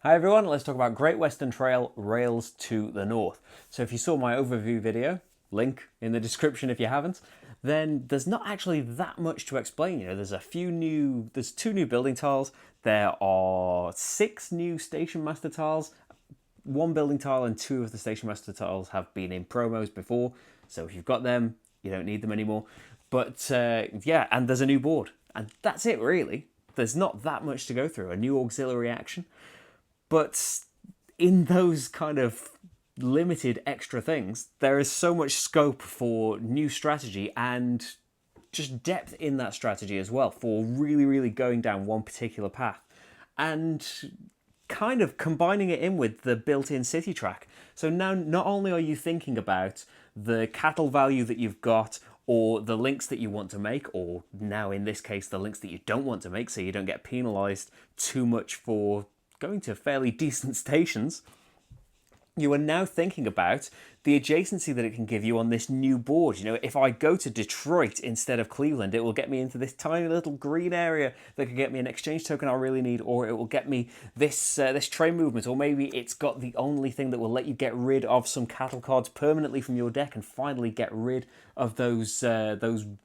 Hi everyone, let's talk about Great Western Trail Rails to the North. So if you saw my overview video, link in the description if you haven't, then there's not actually that much to explain. There's two new building tiles, there are 6 new Station Master tiles, 1 building tile and 2 of the Station Master tiles have been in promos before, so if you've got them, you don't need them anymore. But yeah, and there's a new board, and that's it really. There's not that much to go through. A new auxiliary action. But in those kind of limited extra things, there is so much scope for new strategy and just depth in that strategy as well for really, really going down one particular path. And kind of combining it in with the built-in city track. So now not only are you thinking about the cattle value that you've got or the links that you want to make, or now in this case the links that you don't want to make so you don't get penalised too much for going to fairly decent stations, you are now thinking about the adjacency that it can give you on this new board. If I go to Detroit instead of Cleveland, it will get me into this tiny little green area that could get me an exchange token I really need, or it will get me this train movement, or maybe it's got the only thing that will let you get rid of some cattle cards permanently from your deck and finally get rid of those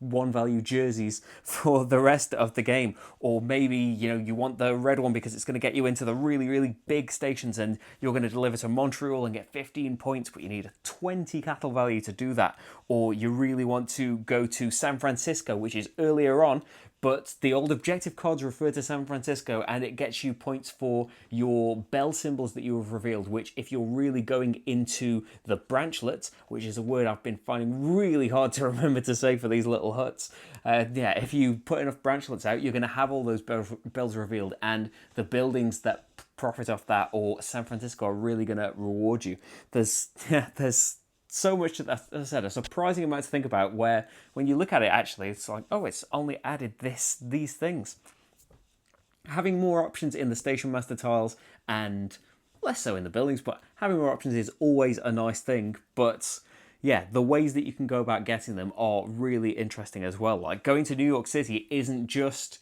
one value jerseys for the rest of the game. Or maybe you want the red one because it's going to get you into the really, really big stations and you're going to deliver to Montreal and get 15 points, but you need a 20 cattle value to do that. Or you really want to go to San Francisco, which is earlier on, but the old objective cards refer to San Francisco and it gets you points for your bell symbols that you have revealed, which if you're really going into the branchlets, which is a word I've been finding really hard to remember to say for these little huts, yeah, if you put enough branchlets out, you're going to have all those bells revealed, and the buildings that profit off that, or San Francisco, are really going to reward you. There's so much, as I said, a surprising amount to think about, where when you look at it, actually, it's like, oh, it's only added these things. Having more options in the Station Master tiles, and less so in the buildings, but having more options is always a nice thing. But yeah, the ways that you can go about getting them are really interesting as well. Like, going to New York City isn't just,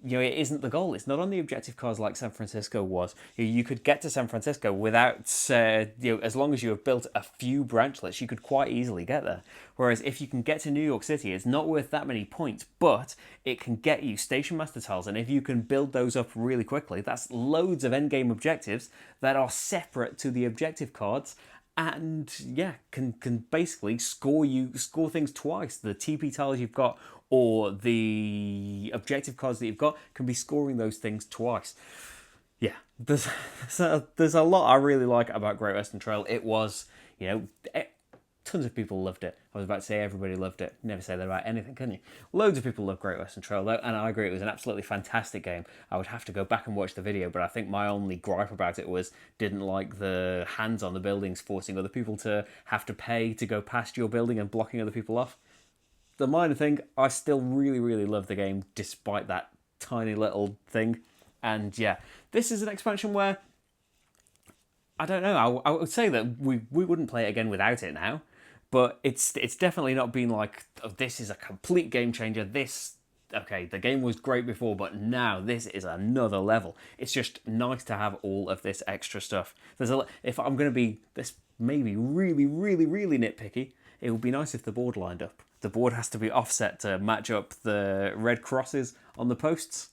it isn't the goal. It's not on the objective cards like San Francisco was. You could get to San Francisco without, as long as you have built a few branchlets, you could quite easily get there. Whereas if you can get to New York City, it's not worth that many points, but it can get you Station Master tiles, and if you can build those up really quickly, that's loads of endgame objectives that are separate to the objective cards, and yeah, can basically score things twice. The TP tiles you've got or the objective cards that you've got can be scoring those things twice. Yeah, there's a lot I really like about Great Western Trail. It was, tons of people loved it. I was about to say everybody loved it. Never say that about anything, can you? Loads of people love Great Western Trail, though, and I agree it was an absolutely fantastic game. I would have to go back and watch the video, but I think my only gripe about it was didn't like the hands on the buildings, forcing other people to have to pay to go past your building and blocking other people off. The minor thing, I still really, really love the game despite that tiny little thing. And yeah, this is an expansion where, I don't know, I would say that we wouldn't play it again without it now. But it's definitely not been like, oh, this is a complete game changer. Okay, the game was great before, but now this is another level. It's just nice to have all of this extra stuff. If I'm going to be this maybe really, really, really nitpicky, it would be nice if the board lined up. The board has to be offset to match up the red crosses on the posts.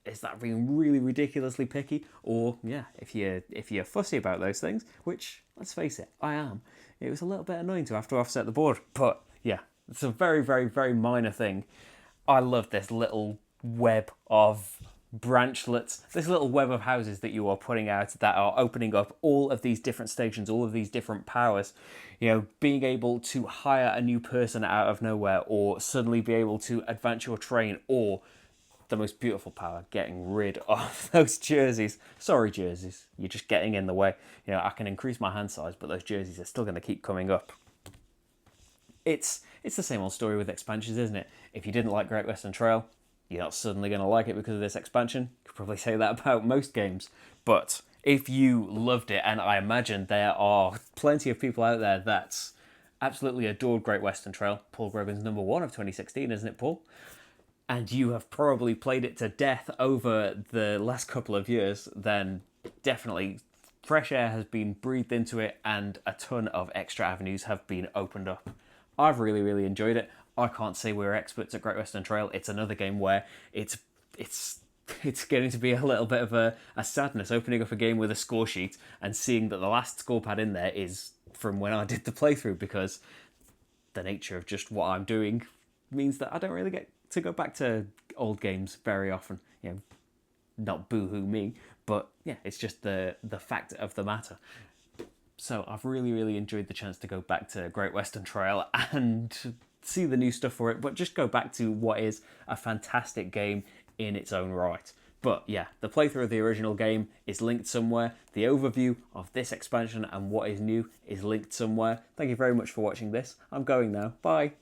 Is that being really ridiculously picky? Or yeah, if you're fussy about those things, which, let's face it, I am, it was a little bit annoying to have to offset the board. But yeah, it's a very, very, very minor thing. I love this little web of branchlets, this little web of houses that you are putting out that are opening up all of these different stations, all of these different powers. Being able to hire a new person out of nowhere, or suddenly be able to advance your train, or the most beautiful power, getting rid of those jerseys. Sorry, jerseys, you're just getting in the way. I can increase my hand size, but those jerseys are still going to keep coming up. It's the same old story with expansions, isn't it? If you didn't like Great Western Trail, you're not suddenly going to like it because of this expansion. You could probably say that about most games. But if you loved it, and I imagine there are plenty of people out there that absolutely adored Great Western Trail, Paul Grogan's number 1 of 2016, isn't it, Paul? and you have probably played it to death over the last couple of years, then definitely fresh air has been breathed into it and a ton of extra avenues have been opened up. I've really, really enjoyed it. I can't say we're experts at Great Western Trail. It's another game where it's it's getting to be a little bit of a sadness opening up a game with a score sheet and seeing that the last score pad in there is from when I did the playthrough, because the nature of just what I'm doing means that I don't really get to go back to old games very often. You know, not boo-hoo me, but yeah, it's just the fact of the matter. So I've really, really enjoyed the chance to go back to Great Western Trail and see the new stuff for it, but just go back to what is a fantastic game in its own right. But yeah, the playthrough of the original game is linked somewhere. The overview of this expansion and what is new is linked somewhere. Thank you very much for watching this. I'm going now. Bye.